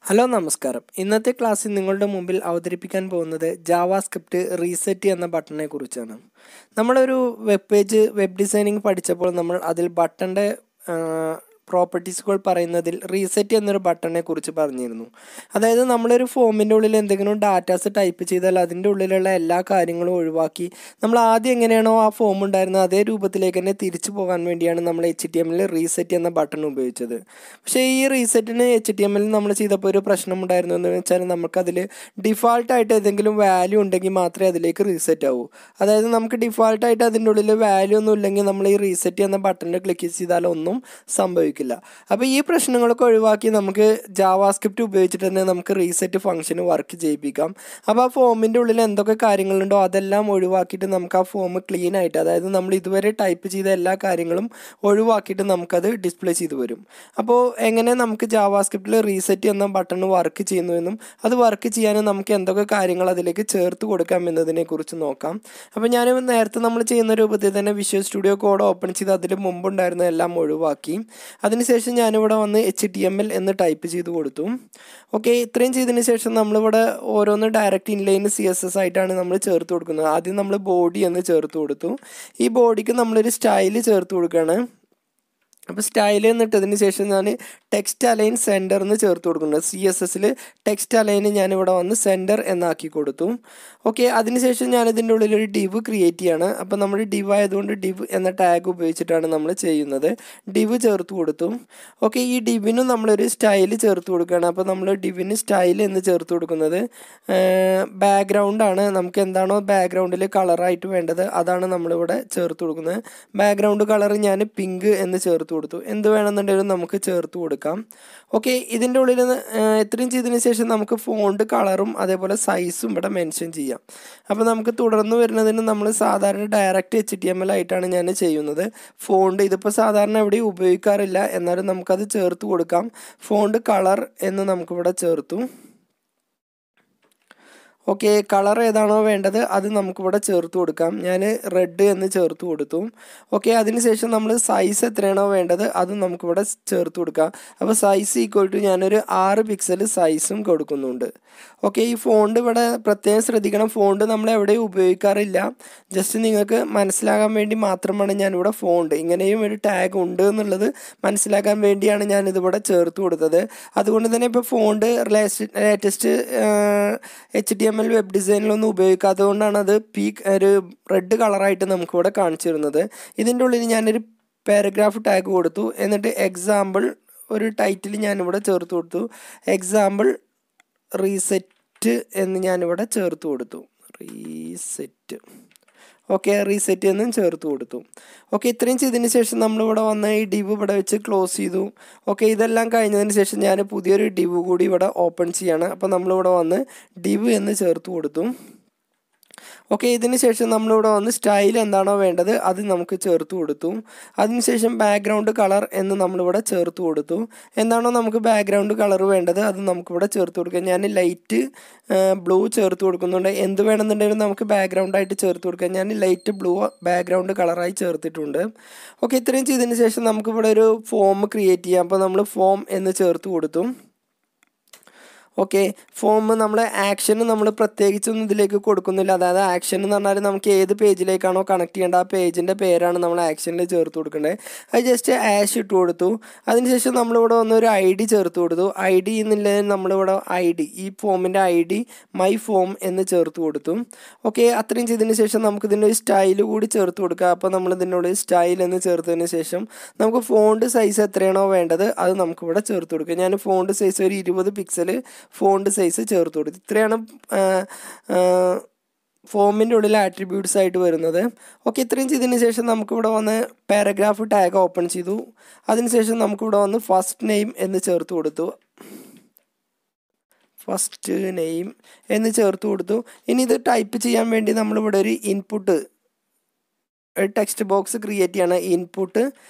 Hello നമസ്കാരം. ഇന്നത്തെ ക്ലാസ്സിൽ നിങ്ങളുടെ മുമ്പിൽ അവതരിപ്പിക്കാൻ പോകുന്നത് ജാവാസ്ക്രിപ്റ്റ് റീസെറ്റ് എന്ന ബട്ടണിനെ കുറിച്ചാണ്. നമ്മളൊരു വെബ് ഡിസൈനിങ് പഠിച്ചപ്പോൾ നമ്മൾ അതിൽ ബട്ടൻ്റെ പ്രോപ്പർട്ടീസുകൾ പറയുന്നതിൽ റീസെറ്റ് എന്നൊരു ബട്ടണിനെ കുറിച്ച് പറഞ്ഞിരുന്നു. അതായത് നമ്മളൊരു ഫോമിൻ്റെ ഉള്ളിൽ എന്തെങ്കിലും ഡാറ്റാസ് ടൈപ്പ് ചെയ്താൽ അതിൻ്റെ ഉള്ളിലുള്ള എല്ലാ കാര്യങ്ങളും ഒഴിവാക്കി നമ്മൾ ആദ്യം എങ്ങനെയാണോ ആ ഫോം ഉണ്ടായിരുന്നത് അതേ രൂപത്തിലേക്ക് തന്നെ തിരിച്ചു പോകാൻ വേണ്ടിയാണ് നമ്മൾ HTML റീസെറ്റ് എന്ന ബട്ടൺ ഉപയോഗിച്ചത്. പക്ഷേ ഈ റീസെറ്റിന് HTML നമ്മൾ ചെയ്തപ്പോൾ ഒരു പ്രശ്നമുണ്ടായിരുന്നു. എന്ന് വെച്ചാൽ നമുക്കതിൽ ഡിഫാൾട്ടായിട്ട് ഏതെങ്കിലും വാല്യൂ ഉണ്ടെങ്കിൽ മാത്രമേ അതിലേക്ക് റീസെറ്റ് ആവൂ. അതായത് നമുക്ക് ഡിഫാൾട്ടായിട്ട് അതിൻ്റെ ഉള്ളിൽ വാല്യൂ ഒന്നും ഇല്ലെങ്കിൽ നമ്മൾ ഈ റീസെറ്റ് എന്ന ബട്ടണിൽ ക്ലിക്ക് ചെയ്താൽ ഒന്നും സംഭവിക്കില്ല. അപ്പോൾ ഈ പ്രശ്നങ്ങളൊക്കെ ഒഴിവാക്കി നമുക്ക് ജാവാസ്ക്രിപ്റ്റ് ഉപയോഗിച്ചിട്ട് തന്നെ നമുക്ക് റീസെറ്റ് ഫംഗ്ഷന് വർക്ക് ചെയ്യിപ്പിക്കാം. അപ്പോൾ ആ ഫോമിൻ്റെ ഉള്ളിൽ എന്തൊക്കെ കാര്യങ്ങളുണ്ടോ അതെല്ലാം ഒഴിവാക്കിയിട്ട് നമുക്ക് ആ ഫോം ക്ലീൻ ആയിട്ട്, അതായത് നമ്മൾ ഇതുവരെ ടൈപ്പ് ചെയ്ത എല്ലാ കാര്യങ്ങളും ഒഴിവാക്കിയിട്ട് നമുക്കത് ഡിസ്പ്ലേ ചെയ്ത് വരും. അപ്പോൾ എങ്ങനെ നമുക്ക് ജാവാസ്ക്രിപ്റ്റിൽ റീസെറ്റ് എന്ന ബട്ടൺ വർക്ക് ചെയ്യുന്നുവെന്നും അത് വർക്ക് ചെയ്യാനും നമുക്ക് എന്തൊക്കെ കാര്യങ്ങൾ അതിലേക്ക് ചേർത്ത് കൊടുക്കാം എന്നതിനെ കുറിച്ച് നോക്കാം. അപ്പോൾ ഞാൻ നേരത്തെ നമ്മൾ ചെയ്യുന്ന രൂപത്തിൽ തന്നെ വിഷ്വൽ സ്റ്റുഡിയോ കോഡ് ഓപ്പൺ ചെയ്ത് അതിൽ മുമ്പുണ്ടായിരുന്ന എല്ലാം ഒഴിവാക്കി. അതിനുശേഷം ഞാനിവിടെ വന്ന് HTML എന്ന് ടൈപ്പ് ചെയ്ത് കൊടുത്തു. ഓക്കെ, ഇത്രയും ചെയ്തതിന് ശേഷം നമ്മളിവിടെ ഓരോന്ന് ഡയറക്റ്റ് ഇൻലൈൻ CSS ആയിട്ടാണ് നമ്മൾ ചേർത്ത് കൊടുക്കുന്നത്. ആദ്യം നമ്മൾ ബോഡി എന്ന് ചേർത്ത് കൊടുത്തു. ഈ ബോഡിക്ക് നമ്മളൊരു സ്റ്റൈൽ ചേർത്ത് കൊടുക്കുകയാണ്. അപ്പോൾ സ്റ്റൈൽ എന്നിട്ടതിന് ശേഷം ഞാൻ ടെക്സ്റ്റ് അലൈൻ സെൻറ്റർ എന്ന് ചേർത്ത് കൊടുക്കുന്നുണ്ട്. CSSൽ ടെക്സ്റ്റ് അലൈൻ ഞാനിവിടെ വന്ന് സെൻറ്റർ എന്നാക്കി കൊടുത്തു. ഓക്കെ, അതിനുശേഷം ഞാനിതിൻ്റെ ഉള്ളിലൊരു ഡിവ് ക്രിയേറ്റ് ചെയ്യാണ്. അപ്പോൾ നമ്മൾ ഡിവ് ആയതുകൊണ്ട് ഡിവ് എന്ന ടാഗ് ഉപയോഗിച്ചിട്ടാണ് നമ്മൾ ചെയ്യുന്നത്. ഡിവ് ചേർത്ത് കൊടുത്തു. ഓക്കെ, ഈ ഡിവിനും നമ്മളൊരു സ്റ്റൈൽ ചേർത്ത് കൊടുക്കുകയാണ്. അപ്പോൾ നമ്മൾ ഡിവിന് സ്റ്റൈൽ എന്ന് ചേർത്ത് കൊടുക്കുന്നത് ബാക്ക്ഗ്രൗണ്ടാണ്. നമുക്ക് എന്താണോ ബാക്ക്ഗ്രൗണ്ടിൽ കളറായിട്ട് വേണ്ടത് അതാണ് നമ്മളിവിടെ ചേർത്ത് കൊടുക്കുന്നത്. ബാക്ക്ഗ്രൗണ്ട് കളർ ഞാൻ പിങ്ക് എന്ന് ചേർത്ത് കൊടുത്തു. എന്ത് വേണമെന്നുണ്ടെങ്കിലും നമുക്ക് ചേർത്ത് കൊടുക്കാം. ഓക്കെ, ഇതിൻ്റെ ഉള്ളിൽ ഇത്രയും ചെയ്തതിന് ശേഷം നമുക്ക് ഫോണ്ട് കളറും അതേപോലെ സൈസും ഇവിടെ മെൻഷൻ ചെയ്യാം. അപ്പോൾ നമുക്ക് തുടർന്ന് വരുന്നതിന് നമ്മൾ സാധാരണ ഡയറക്റ്റ് HTML ആയിട്ടാണ് ഞാൻ ചെയ്യുന്നത്. ഫോണ്ട് ഇതിപ്പോൾ സാധാരണ എവിടെയും ഉപയോഗിക്കാറില്ല, എന്നാലും നമുക്കത് ചേർത്ത് കൊടുക്കാം. ഫോണ്ട് കളർ എന്ന് നമുക്കിവിടെ ചേർത്തു. ഓക്കെ, കളർ ഏതാണോ വേണ്ടത് അത് നമുക്കിവിടെ ചേർത്ത് കൊടുക്കാം. ഞാൻ റെഡ് എന്ന് ചേർത്ത് കൊടുത്തു. ഓക്കെ, അതിനുശേഷം നമ്മൾ സൈസ് എത്രയാണോ വേണ്ടത് അതും നമുക്കിവിടെ ചേർത്ത് കൊടുക്കാം. അപ്പോൾ സൈസ് ഈക്വൽ ടു ഞാനൊരു 6 പിക്സൽ സൈസും കൊടുക്കുന്നുണ്ട്. ഓക്കെ, ഈ ഫോണ്ട് ഇവിടെ പ്രത്യേകം ശ്രദ്ധിക്കണം. ഫോണ്ട് നമ്മൾ എവിടെയും ഉപയോഗിക്കാറില്ല. ജസ്റ്റ് നിങ്ങൾക്ക് മനസ്സിലാകാൻ വേണ്ടി മാത്രമാണ് ഞാനിവിടെ ഫോണ്ട് ഇങ്ങനെയും ഒരു ടാഗ് ഉണ്ട് എന്നുള്ളത് മനസ്സിലാക്കാൻ വേണ്ടിയാണ് ഞാനിതിവിടെ ചേർത്ത് കൊടുത്തത്. അതുകൊണ്ട് തന്നെ ഇപ്പോൾ ഫോണ്ട് ലേറ്റസ്റ്റ് HTML വെബ് ഡിസൈനിലൊന്നും ഉപയോഗിക്കാത്തത് കൊണ്ടാണ് അത് ഒരു റെഡ് കളറായിട്ട് നമുക്കിവിടെ കാണിച്ചു തരുന്നത്. ഇതിൻ്റെ ഉള്ളിൽ ഞാനൊരു പാരഗ്രാഫ് ടാഗ് കൊടുത്തു. എന്നിട്ട് എക്സാമ്പിൾ ഒരു ടൈറ്റിൽ ഞാനിവിടെ ചേർത്ത് കൊടുത്തു. എക്സാമ്പിൾ റീസെറ്റ് എന്ന് ഞാനിവിടെ ചേർത്ത് കൊടുത്തു. റീസെറ്റ്. ഓക്കെ, റീസെറ്റ് എന്നും ചേർത്ത് കൊടുത്തു. ഓക്കെ, ഇത്രയും ചെയ്തതിന് ശേഷം നമ്മളിവിടെ വന്ന് ഈ ഡിവ് ഇവിടെ വെച്ച് ക്ലോസ് ചെയ്തു. ഓക്കെ, ഇതെല്ലാം കഴിഞ്ഞതിന് ശേഷം ഞാൻ പുതിയൊരു ഡിവ് കൂടി ഇവിടെ ഓപ്പൺ ചെയ്യാണ്. അപ്പോൾ നമ്മളിവിടെ വന്ന് ഡിവ് എന്ന് ചേർത്ത് കൊടുത്തു. ഓക്കെ, ഇതിന് ശേഷം നമ്മളിവിടെ വന്ന് സ്റ്റൈൽ എന്താണോ വേണ്ടത് അത് നമുക്ക് ചേർത്ത് കൊടുത്തു. അതിനുശേഷം ബാക്ക്ഗ്രൗണ്ട് കളർ എന്ന് നമ്മളിവിടെ ചേർത്ത് കൊടുത്തു. എന്താണോ നമുക്ക് ബാക്ക്ഗ്രൗണ്ട് കളർ വേണ്ടത് അത് നമുക്കിവിടെ ചേർത്ത് കൊടുക്കാം. ഞാൻ ലൈറ്റ് ബ്ലൂ ചേർത്ത് കൊടുക്കുന്നുണ്ട്. എന്ത് വേണമെന്നുണ്ടെങ്കിലും നമുക്ക് ബാക്ക്ഗ്രൗണ്ടായിട്ട് ചേർത്ത് കൊടുക്കാം. ഞാൻ ലൈറ്റ് ബ്ലൂ ബാക്ക്ഗ്രൗണ്ട് കളറായി ചേർത്തിട്ടുണ്ട്. ഓക്കെ, ഇത്രയും ചെയ്തതിന് ശേഷം നമുക്കിവിടെ ഒരു ഫോം ക്രിയേറ്റ് ചെയ്യാം. അപ്പോൾ നമ്മൾ ഫോം എന്ന് ചേർത്ത് കൊടുത്തു. ഓക്കെ, ഫോം നമ്മൾ ആക്ഷന് നമ്മൾ പ്രത്യേകിച്ചൊന്നും ഇതിലേക്ക് കൊടുക്കുന്നില്ല. അതായത് ആക്ഷൻ എന്ന് പറഞ്ഞാൽ നമുക്ക് ഏത് പേജിലേക്കാണോ കണക്ട് ചെയ്യേണ്ടത് ആ പേജിൻ്റെ പേരാണ് നമ്മൾ ആക്ഷനിൽ ചേർത്ത് കൊടുക്കേണ്ടത്. അത് ജസ്റ്റ് ആഷ് ഇട്ട് കൊടുത്തു. അതിനുശേഷം നമ്മളിവിടെ വന്നൊരു ID ചേർത്ത് കൊടുത്തു. ID എന്നുള്ളതിന് നമ്മളിവിടെ ഈ ഫോമിൻ്റെ ID മൈ ഫോം എന്ന് ചേർത്ത് കൊടുത്തു. ഓക്കെ, അത്രയും ചെയ്തതിന് ശേഷം നമുക്കിതിൻ്റെ ഒരു സ്റ്റൈൽ കൂടി ചേർത്ത് കൊടുക്കുക. അപ്പോൾ നമ്മൾ ഇതിനോട് സ്റ്റൈൽ എന്ന് ചേർത്തതിന് ശേഷം നമുക്ക് ഫോണ്ട് സൈസ് എത്രയാണോ വേണ്ടത് അത് നമുക്കിവിടെ ചേർത്ത് കൊടുക്കുക. ഞാൻ ഫോണ്ട് സൈസ് ഒരു 20 പിക്സൽ ഫോണ്ട് സൈസ് ചേർത്ത് കൊടുത്തു. ഇത്രയാണ് ഫോമിൻ്റെ ഉള്ളിൽ ആട്രിബ്യൂട്ട്സ് ആയിട്ട് വരുന്നത്. ഓക്കെ, ഇത്രയും ചെയ്തതിന് ശേഷം നമുക്കിവിടെ വന്ന് പാരഗ്രാഫ് ടാഗ് ഓപ്പൺ ചെയ്തു. അതിനുശേഷം നമുക്കിവിടെ വന്ന് ഫസ്റ്റ് നെയിം എന്ന് ചേർത്ത് കൊടുത്തു. ഫസ്റ്റ് നെയിം എന്ന് ചേർത്ത് കൊടുത്തു. ഇനി ഇത് ടൈപ്പ് ചെയ്യാൻ വേണ്ടി നമ്മളിവിടെ ഒരു ഇൻപുട്ട് ടെക്സ്റ്റ് ബോക്സ് ക്രിയേറ്റ് ചെയ്യണം. ഇൻപുട്ട്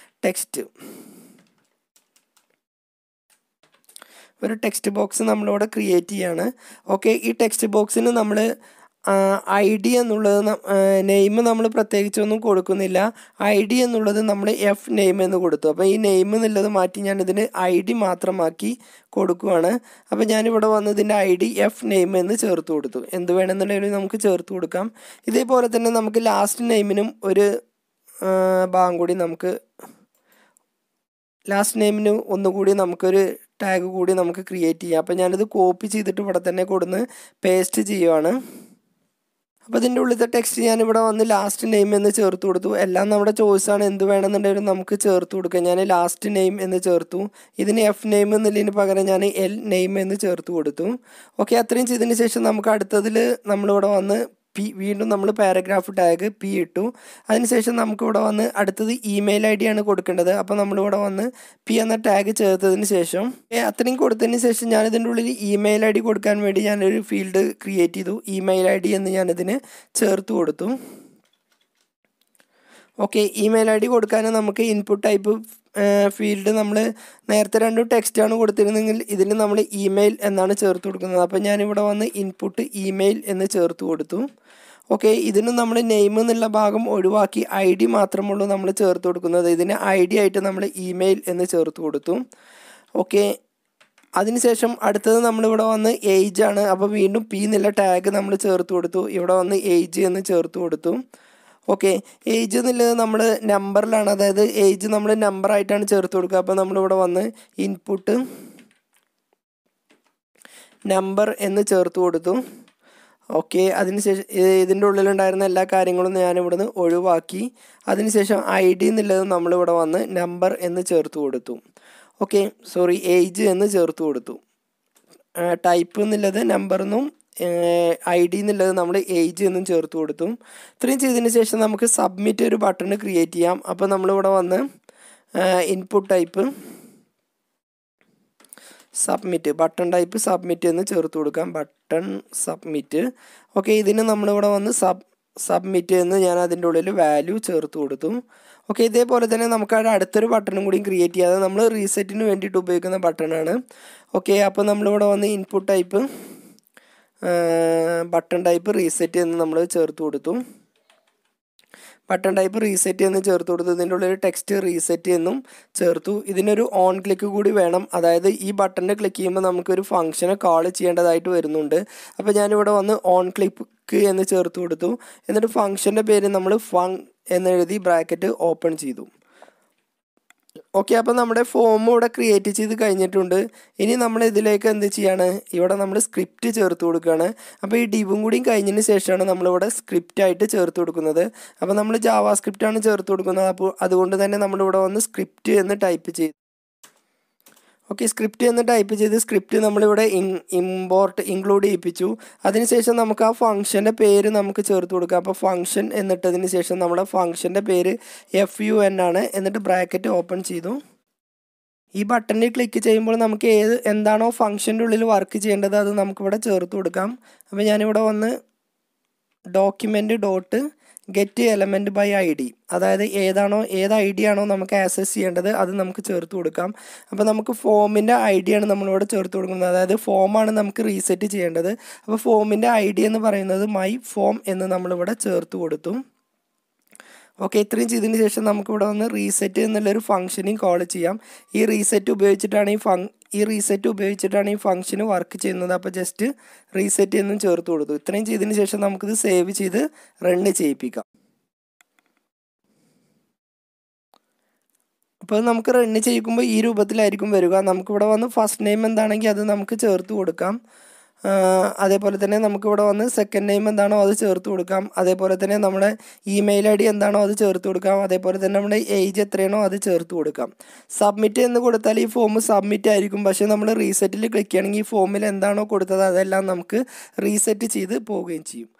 ടെക്സ്റ്റ് ഒരു ടെക്സ്റ്റ് ബോക്സ് നമ്മളിവിടെ ക്രിയേറ്റ് ചെയ്യാണ്. ഓക്കെ, ഈ ടെക്സ്റ്റ് ബോക്സിന് നമ്മൾ ഐ ഡി എന്നുള്ളത് നെയിം നമ്മൾ പ്രത്യേകിച്ചൊന്നും കൊടുക്കുന്നില്ല. ഐ ഡി എന്നുള്ളത് നമ്മൾ എഫ് നെയിം എന്ന് കൊടുത്തു. അപ്പോൾ ഈ നെയിം എന്നുള്ളത് മാറ്റി ഞാൻ ഇതിന് ഐ ഡി മാത്രമാക്കി കൊടുക്കുകയാണ്. അപ്പോൾ ഞാനിവിടെ വന്ന് ഇതിൻ്റെ ഐ ഡി എഫ് നെയിം എന്ന് ചേർത്ത് കൊടുത്തു. എന്ത് വേണമെന്നുണ്ടെങ്കിലും നമുക്ക് ചേർത്ത് കൊടുക്കാം. ഇതേപോലെ തന്നെ നമുക്ക് ലാസ്റ്റ് നെയിമിനും ഒരു ഭാഗം കൂടി നമുക്ക് ലാസ്റ്റ് നെയിമിന് ഒന്നുകൂടി നമുക്കൊരു ടാഗ് കൂടി നമുക്ക് ക്രിയേറ്റ് ചെയ്യാം. അപ്പോൾ ഞാനിത് കോപ്പി ചെയ്തിട്ട് ഇവിടെ തന്നെ കൊടുന്ന് പേസ്റ്റ് ചെയ്യുവാണ്. അപ്പോൾ ഇതിൻ്റെ ഉള്ളിലത്തെ ടെക്സ്റ്റ് ഞാനിവിടെ വന്ന് ലാസ്റ്റ് നെയിം എന്ന് ചേർത്ത് കൊടുത്തു. എല്ലാം നമ്മുടെ ചോയ്സാണ്, എന്ത് വേണമെന്നുണ്ടെങ്കിലും നമുക്ക് ചേർത്ത് കൊടുക്കാം. ഞാൻ ലാസ്റ്റ് നെയിം എന്ന് ചേർത്തു. ഇതിന് എഫ് നെയിം എന്നുള്ളതിന് പകരം ഞാൻ എൽ നെയിം എന്ന് ചേർത്ത് കൊടുത്തു. ഓക്കെ, അത്രയും ചെയ്തതിന് ശേഷം നമുക്ക് അടുത്തതിൽ നമ്മളിവിടെ വന്ന് വീണ്ടും നമ്മൾ പാരഗ്രാഫ് ടാഗ് പി ഇട്ടു. അതിനുശേഷം നമുക്കിവിടെ വന്ന് അടുത്തത് ഇമെയിൽ ഐ ഡി ആണ് കൊടുക്കേണ്ടത്. അപ്പോൾ നമ്മളിവിടെ വന്ന് പി എന്ന ടാഗ് ചേർത്തതിന് ശേഷം അത്രയും കൊടുത്തതിന് ശേഷം ഞാനിതിൻ്റെ ഉള്ളിൽ ഇമെയിൽ ഐ ഡി കൊടുക്കാൻ വേണ്ടി ഞാനൊരു ഫീൽഡ് ക്രിയേറ്റ് ചെയ്തു. ഇമെയിൽ ഐ ഡി എന്ന് ഞാനിതിന് ചേർത്ത് കൊടുത്തു. ഓക്കെ, ഇമെയിൽ ഐ ഡി കൊടുക്കാൻ നമുക്ക് ഇൻപുട്ട് ടൈപ്പ് ഫീൽഡ് നമ്മൾ നേരത്തെ രണ്ടും ടെക്സ്റ്റാണ് കൊടുത്തിരുന്നെങ്കിൽ ഇതിന് നമ്മൾ ഇമെയിൽ എന്നാണ് ചേർത്ത് കൊടുക്കുന്നത്. അപ്പോൾ ഞാനിവിടെ വന്ന് ഇൻപുട്ട് ഇമെയിൽ എന്ന് ചേർത്ത് കൊടുത്തു. ഓക്കെ, ഇതിന് നമ്മൾ നെയിം എന്നുള്ള ഭാഗം ഒഴിവാക്കി ഐ ഡി മാത്രമുള്ളൂ നമ്മൾ ചേർത്ത് കൊടുക്കുന്നത്. ഇതിന് ഐ ഡി ആയിട്ട് നമ്മൾ ഇമെയിൽ എന്ന് ചേർത്ത് കൊടുത്തു. ഓക്കെ, അതിനുശേഷം അടുത്തത് നമ്മളിവിടെ വന്ന് ഏജ് ആണ്. അപ്പോൾ വീണ്ടും പി എന്നുള്ള ടാഗ് നമ്മൾ ചേർത്ത് കൊടുത്തു. ഇവിടെ വന്ന് ഏജ് എന്ന് ചേർത്ത് കൊടുത്തു. ഓക്കെ, ഏജ് എന്നുള്ളത് നമ്മൾ നമ്പറിലാണ്, അതായത് ഏജ് നമ്മൾ നമ്പറായിട്ടാണ് ചേർത്ത് കൊടുക്കുക. അപ്പോൾ നമ്മളിവിടെ വന്ന് ഇൻപുട്ട് നമ്പർ എന്ന് ചേർത്ത് കൊടുത്തു. ഓക്കെ, അതിനുശേഷം ഇതിൻ്റെ ഉള്ളിലുണ്ടായിരുന്ന എല്ലാ കാര്യങ്ങളും ഞാനിവിടുന്ന് ഒഴിവാക്കി. അതിനുശേഷം ഐ ഡി എന്നുള്ളത് നമ്മളിവിടെ വന്ന് നമ്പർ എന്ന് ചേർത്ത് കൊടുത്തു. ഓക്കെ, ഏജ് എന്ന് ചേർത്ത് കൊടുത്തു. ടൈപ്പ് എന്നുള്ളത് നമ്പർ എന്നും ഐ ഡി എന്നുള്ളത് നമ്മൾ ഏജ് എന്നും ചേർത്ത് കൊടുത്തു. ഇത്രയും ചെയ്തതിന് ശേഷം നമുക്ക് സബ്മിറ്റ് ഒരു ബട്ടൺ ക്രിയേറ്റ് ചെയ്യാം. അപ്പോൾ നമ്മളിവിടെ വന്ന് input type submit, button type submit എന്ന് ചേർത്ത് കൊടുക്കാം. Button submit. ഓക്കെ, ഇതിന് നമ്മളിവിടെ വന്ന് സബ്മിറ്റ് എന്ന് ഞാൻ അതിൻ്റെ ഉള്ളിൽ വാല്യൂ ചേർത്ത് കൊടുത്തു. ഓക്കെ, ഇതേപോലെ തന്നെ നമുക്ക് അടുത്തൊരു ബട്ടണും കൂടി ക്രിയേറ്റ് ചെയ്യാതെ നമ്മൾ റീസെറ്റിന് വേണ്ടിയിട്ട് ഉപയോഗിക്കുന്ന ബട്ടണാണ്. ഓക്കെ, അപ്പോൾ നമ്മളിവിടെ വന്ന് input type button type reset എന്ന് നമ്മൾ ചേർത്ത് കൊടുത്തു. ബട്ടൺ ടൈപ്പ് റീസെറ്റ് എന്ന് ചേർത്ത് കൊടുത്തു. ഇതിൻ്റെ ഉള്ളിൽ ടെക്സ്റ്റ് റീസെറ്റ് എന്നും ചേർത്തു. ഇതിനൊരു ഓൺ ക്ലിക്ക് കൂടി വേണം, അതായത് ഈ ബട്ടണിൽ ക്ലിക്ക് ചെയ്യുമ്പോൾ നമുക്കൊരു ഫംഗ്ഷനെ കോൾ ചെയ്യേണ്ടതായിട്ട് വരുന്നുണ്ട്. അപ്പോൾ ഞാനിവിടെ വന്ന് ഓൺ ക്ലിക്ക് എന്ന് ചേർത്ത് കൊടുത്തു. എന്നിട്ട് ഫംഗ്ഷൻ്റെ പേര് നമ്മൾ ഫങ് എന്നെഴുതി ബ്രാക്കറ്റ് ഓപ്പൺ ചെയ്തു. ഓക്കെ, അപ്പോൾ നമ്മുടെ ഫോം ഇവിടെ ക്രിയേറ്റ് ചെയ്ത് കഴിഞ്ഞിട്ടുണ്ട്. ഇനി നമ്മൾ ഇതിലേക്ക് എന്ത് ചെയ്യാണ്, ഇവിടെ നമ്മൾ സ്ക്രിപ്റ്റ് ചേർത്ത് കൊടുക്കുകയാണ്. അപ്പോൾ ഈ ഡിവും കൂടിയും കഴിഞ്ഞതിന് ശേഷമാണ് നമ്മളിവിടെ സ്ക്രിപ്റ്റായിട്ട് ചേർത്ത് കൊടുക്കുന്നത്. അപ്പോൾ നമ്മൾ ജാവാസ്ക്രിപ്റ്റാണ് ചേർത്ത് കൊടുക്കുന്നത്. അപ്പോൾ അതുകൊണ്ട് തന്നെ നമ്മളിവിടെ വന്ന് സ്ക്രിപ്റ്റ് എന്ന് ടൈപ്പ് ചെയ്തു. ഓക്കെ, സ്ക്രിപ്റ്റ് എന്ന് ടൈപ്പ് ചെയ്ത് സ്ക്രിപ്റ്റ് നമ്മളിവിടെ ഇൻക്ലൂഡ് ചെയ്യിപ്പിച്ചു. അതിനുശേഷം നമുക്ക് ആ ഫംഗ്ഷൻ്റെ പേര് നമുക്ക് ചേർത്ത് കൊടുക്കാം. അപ്പോൾ ഫംഗ്ഷൻ എന്നിട്ടതിന് ശേഷം നമ്മുടെ ഫംഗ്ഷൻ്റെ പേര് FUN ആണ്. എന്നിട്ട് ബ്രാക്കറ്റ് ഓപ്പൺ ചെയ്തു. ഈ ബട്ടണിൽ ക്ലിക്ക് ചെയ്യുമ്പോൾ നമുക്ക് എന്താണോ ഫംഗ്ഷൻ്റെ ഉള്ളിൽ വർക്ക് ചെയ്യേണ്ടത് അത് നമുക്കിവിടെ ചേർത്ത് കൊടുക്കാം. അപ്പോൾ ഞാനിവിടെ വന്ന് document dot get element by I D, അതായത് ഏത് ഐ ഡി ആണോ നമുക്ക് ആക്സസ് ചെയ്യേണ്ടത് അത് നമുക്ക് ചേർത്ത് കൊടുക്കാം. അപ്പോൾ നമുക്ക് ഫോമിൻ്റെ ഐ ഡി ആണ് നമ്മളിവിടെ ചേർത്ത് കൊടുക്കുന്നത്, അതായത് ഫോമാണ് നമുക്ക് റീസെറ്റ് ചെയ്യേണ്ടത്. അപ്പോൾ ഫോമിൻ്റെ ഐ ഡി എന്ന് പറയുന്നത് മൈ ഫോം എന്ന് നമ്മളിവിടെ ചേർത്ത് കൊടുത്തു. ഓക്കെ, ഇത്രയും ചെയ്തതിന് ശേഷം നമുക്കിവിടെ വന്ന് റീസെറ്റ് എന്നുള്ളൊരു ഫംഗ്ഷനും കോൾ ചെയ്യാം. ഈ റീസെറ്റ് ഉപയോഗിച്ചിട്ടാണ് ഈ ഫംഗ്ഷന് വർക്ക് ചെയ്യുന്നത്. അപ്പോൾ ജസ്റ്റ് റീസെറ്റ് എന്നും ചേർത്ത് കൊടുത്തു. ഇത്രയും ചെയ്തതിന് ശേഷം നമുക്കിത് സേവ് ചെയ്ത് റൺ ചെയ്യിപ്പിക്കാം. അപ്പോൾ നമുക്ക് റൺ ചെയ്യിക്കുമ്പോൾ ഈ രൂപത്തിലായിരിക്കും വരിക. നമുക്കിവിടെ വന്ന് ഫസ്റ്റ് നെയിം എന്താണെങ്കിൽ അത് നമുക്ക് ചേർത്ത് കൊടുക്കാം. അതേപോലെ തന്നെ നമുക്കിവിടെ വന്ന് സെക്കൻഡ് നെയിം എന്താണോ അത് ചേർത്ത് കൊടുക്കാം. അതേപോലെ തന്നെ നമ്മുടെ ഇമെയിൽ ഐ ഡി എന്താണോ അത് ചേർത്ത് കൊടുക്കാം. അതേപോലെ തന്നെ നമ്മുടെ ഏജ് എത്രയാണോ അത് ചേർത്ത് കൊടുക്കാം. സബ്മിറ്റ് എന്ന് കൊടുത്താൽ ഈ ഫോം സബ്മിറ്റ് ആയിരിക്കും. പക്ഷേ നമ്മൾ റീസെറ്റിൽ ക്ലിക്ക് ചെയ്യണമെങ്കിൽ ഈ ഫോമിൽ എന്താണോ കൊടുത്തത് അതെല്ലാം നമുക്ക് റീസെറ്റ് ചെയ്ത് പോവുകയും ചെയ്യും.